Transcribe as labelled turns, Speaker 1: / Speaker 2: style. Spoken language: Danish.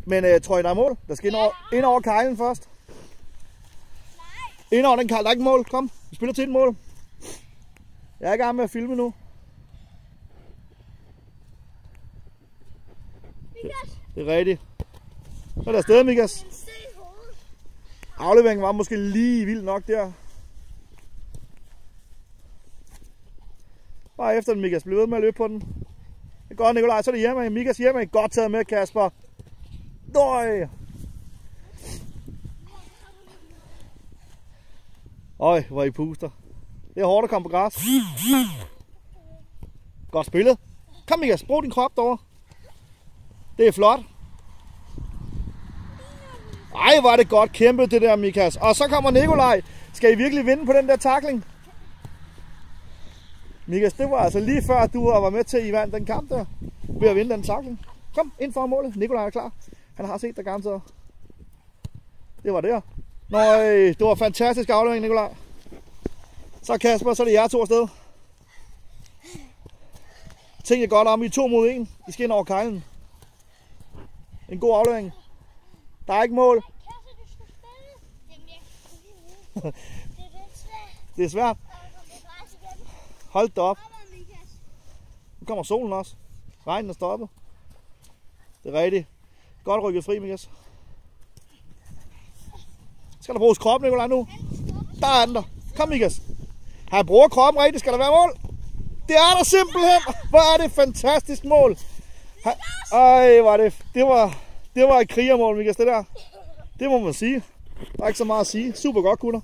Speaker 1: Men tror I, der er mål? Der skal ind over kejlen først. Ind over den kejl, der er ikke mål. Kom, vi spiller til et mål. Jeg er i gang med at filme nu. Det er rigtigt. Så er der afsted, Mikas. Afleveringen var måske lige vild nok der. Bare efter den, Mikas. Bliv ved med at løbe på den. Det er godt, Nikolaj. Så er det hjemme. Mikas hjemme. Godt taget med, Kasper. Døj. Øj, hvor I puster. Det er hårdt at komme på græs. Godt spillet. Kom, Mikas. Brug din krop derovre. Det er flot. Ej, hvor er det godt kæmpet, det der, Mikas. Og så kommer Nikolaj. Skal I virkelig vinde på den der tackling? Mikas, det var altså lige før, du var med til, at I vandt den kamp der. Ved at vinde den tackling. Kom, ind for målet. Nikolaj er klar. Han har set dig garanteret. Det var der. Nøj, det var fantastisk aflevering, Nikolaj. Så Kasper, så er det jer to afsted. Tænk jer godt om, I 2 mod 1. I skal ind over kejlen. En god aflevering. Der er ikke mål. Det er svært. Hold da op. Nu kommer solen også. Regnen er stoppet. Det er rigtigt. Godt rykket fri, Mikas. Skal der bruges kroppen, Nikolaj, nu? Der er den der. Kom, Mikas. Han bruger kroppen rigtigt. Skal der være mål? Det er der simpelthen. Hvor er det fantastisk mål. Ej, var det. Det var et krigermål, Mikas, det der. Det må man sige. Der er ikke så meget at sige. Super godt, gutter.